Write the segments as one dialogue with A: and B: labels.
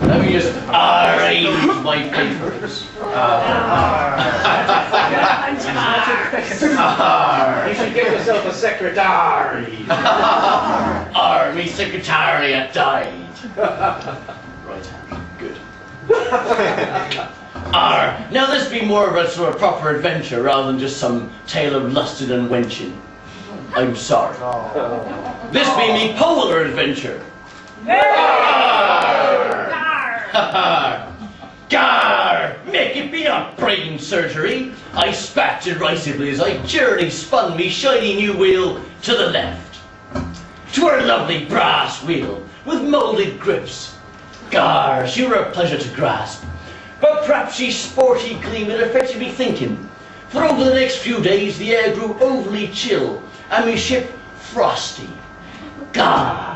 A: Let me just arrange my papers.
B: You should give yourself a secretary.
A: Me secretariat died. Right hand. Good. Now this be more of a sort of proper adventure rather than just some tale of lusted and wenching. I'm sorry. This be me polar adventure. Gar! Mick, it be not brain surgery. I spat derisively as I cheerily spun me shiny new wheel to the left. 'Twere a lovely brass wheel with moulded grips. Gar, she were a pleasure to grasp. But perhaps she sporty gleam had affected me thinking. For over the next few days the air grew overly chill and me ship frosty. Gar!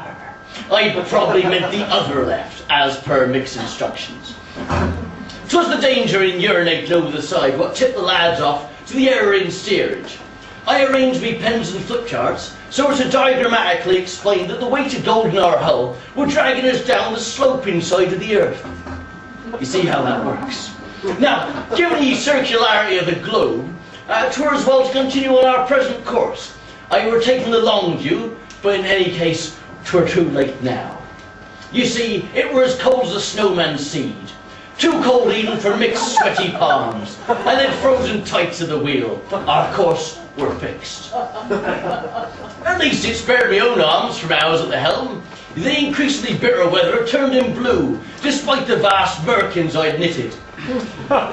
A: I probably meant the other left, as per Mick's instructions. 'Twas the danger in urinate over the side what tipped the lads off to the error in steerage. I arranged me pens and flip charts so as to diagrammatically explain that the weight of gold in our hull were dragging us down the sloping side of the earth. You see how that works. Now, given the circularity of the globe, 'twere as well to continue on our present course. I were taking the long view, but in any case, 'twere too late now. You see, it were as cold as a snowman's seed. Too cold even for Mick's sweaty palms, and then frozen tight to the wheel. Our course were fixed. At least it spared me own arms from hours at the helm. The increasingly bitter weather turned him blue, despite the vast merkins I'd knitted. But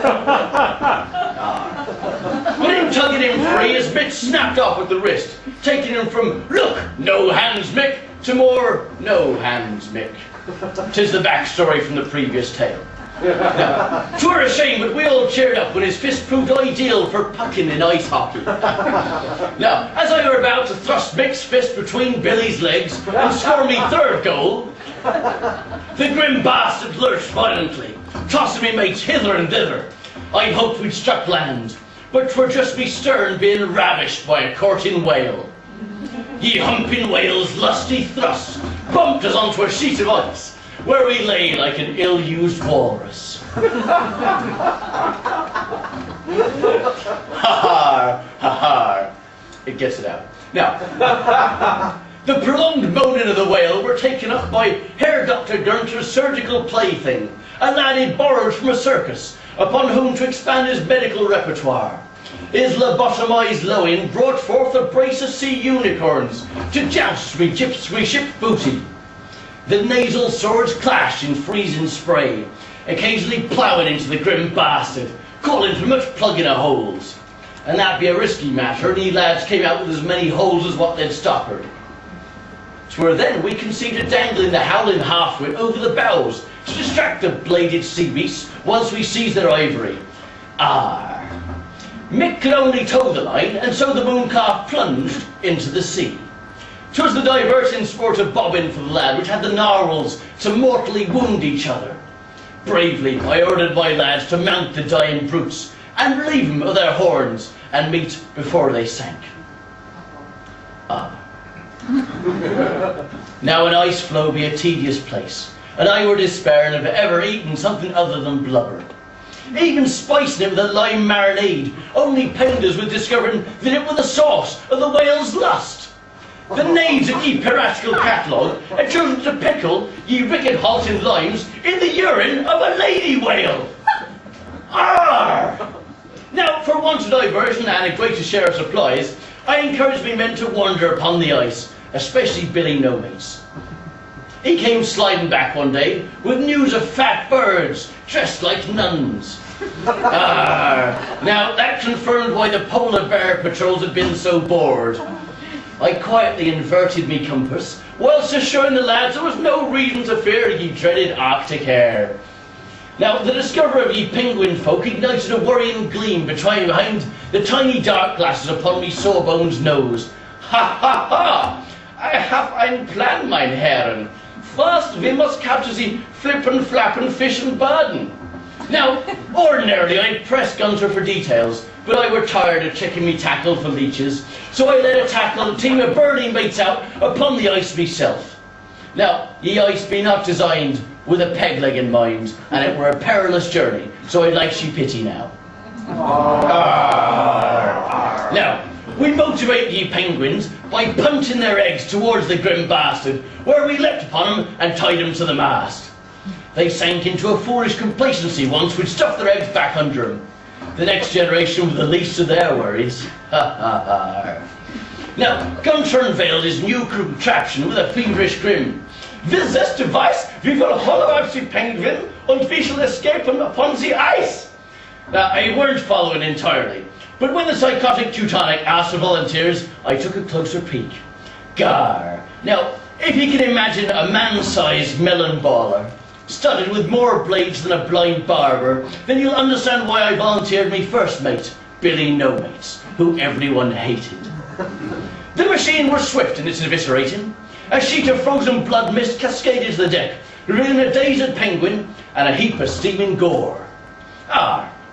A: in tugging him free, his bit snapped off at the wrist, taking him from, "Look, no hands, Mick," to more, "No hands, Mick." 'Tis the backstory from the previous tale. Now, 'twere a shame, but we all cheered up when his fist proved ideal for pucking in ice hockey. Now, as I were about to thrust Mick's fist between Billy's legs and score me third goal, the grim bastard lurched violently, tossing me mates hither and thither. I hoped we'd struck land, but 'twere just me stern being ravished by a courting whale. Ye humping whale's lusty thrust bumped us onto a sheet of ice, where we lay like an ill-used walrus. Ha-ha, ha-ha. It gets it out. Now, the prolonged moaning of the whale were taken up by Herr Dr. Gurnter's surgical plaything, a lad he'd borrowed from a circus, upon whom to expand his medical repertoire. His lobotomized loin brought forth a brace of sea unicorns to joust me ship booty. The nasal swords clashed in freezing spray, occasionally ploughing into the grim bastard, calling for much plugging of holes. And that be a risky matter, and he lads came out with as many holes as what they'd stoppered. 'Twere then we conceived of dangling the howling half-wit over the bows to distract the bladed sea beasts once we seized their ivory. Mick could only tow the line, and so the mooncalf plunged into the sea. 'Twas the diverting sport of bobbing for the lad which had the narwhals to mortally wound each other. Bravely I ordered my lads to mount the dying brutes and relieve them of their horns and meat before they sank. Now an ice floe be a tedious place, and I were despairing of ever eating something other than blubber. Even spicing it with a lime marinade only pained us with discovering that it was the sauce of the whale's lust. The knaves of ye piratical catalogue had chosen to pickle ye wicked halting limes in the urine of a lady whale. Arr! Now, for want of diversion and a greater share of supplies, I encouraged me men to wander upon the ice, especially Billy No-Mates. He came sliding back one day with news of fat birds dressed like nuns. Now that confirmed why the polar bear patrols had been so bored. I quietly inverted me compass, whilst assuring the lads there was no reason to fear ye dreaded Arctic air. Now the discovery of ye penguin folk ignited a worrying gleam behind the tiny dark glasses upon me sawbone's nose. Ha ha ha! I have ein Plan, mein Herren. First, we must capture the flippin' flappin' fish and burden. Now, ordinarily I'd press Gunter for details, but I were tired of checking me tackle for leeches, so I led a tackle team of burning mates out upon the ice myself. Now, ye ice be not designed with a peg leg in mind, and it were a perilous journey, so I'd like she pity now. Now, we motivate ye penguins by punting their eggs towards the grim bastard, where we leapt upon them and tied them to the mast. They sank into a foolish complacency once which stuffed their eggs back under them. The next generation with the least of their worries. Now, Gunter unveiled his new contraption with a feverish grin. With this device, we will hollow out the penguin and we shall escape him upon the ice. Now, I weren't following entirely, but when the psychotic Teutonic asked for volunteers, I took a closer peek. Gar. Now, if you can imagine a man-sized melon baller, studded with more blades than a blind barber, then you'll understand why I volunteered me first mate, Billy No Mates, who everyone hated. The machine was swift in its eviscerating. A sheet of frozen blood mist cascaded to the deck, revealing a dazed penguin and a heap of steaming gore.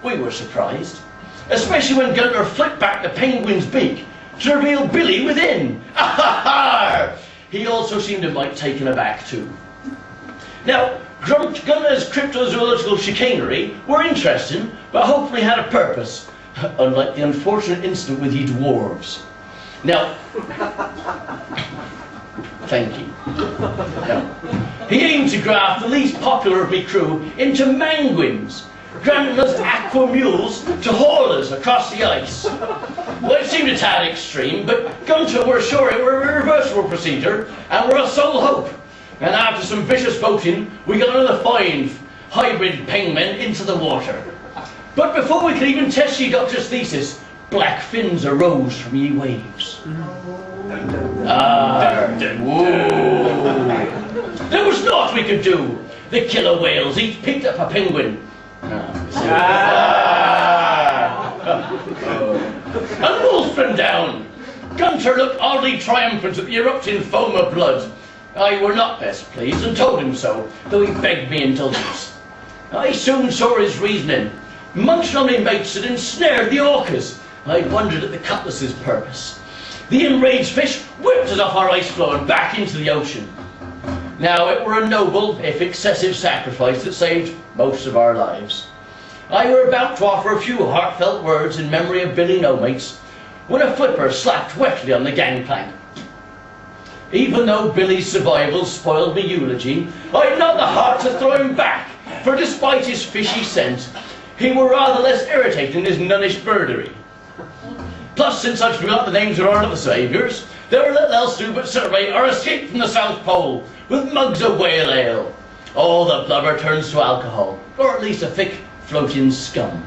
A: We were surprised, especially when Gunter flicked back the penguin's beak to reveal Billy within. He also seemed a mite taken aback too. Now, Gunter's cryptozoological chicanery were interesting, but hopefully had a purpose, unlike the unfortunate incident with ye dwarves. Now, thank you. Now, he aimed to graft the least popular of me crew into manguins, granting us aqua mules to haul us across the ice. Well, it seemed a tad extreme, but Gunter were sure it were a reversible procedure and were our sole hope. And after some vicious boating, we got another 5 hybrid penguin into the water. But before we could even test ye doctor's thesis, black fins arose from ye waves. There was naught we could do. The killer whales each picked up a penguin. And wolves ran down. Gunter looked oddly triumphant at the erupting foam of blood. I were not best pleased and told him so, though he begged me indulgence. I soon saw his reasoning. Munching on me mates had ensnared the orcas. I wondered at the cutlass's purpose. The enraged fish whipped us off our ice floe and back into the ocean. Now, it were a noble, if excessive, sacrifice that saved most of our lives. I were about to offer a few heartfelt words in memory of Billy No Mates when a flipper slapped wetly on the gangplank. Even though Billy's survival spoiled me eulogy, I had not the heart to throw him back, for despite his fishy scent, he were rather less irritating than his nunnish birdery. Plus, since I'd forgot the names of our other saviours, there were little else to do but celebrate our escape from the South Pole with mugs of whale ale. All the blubber turns to alcohol, or at least a thick, floating scum.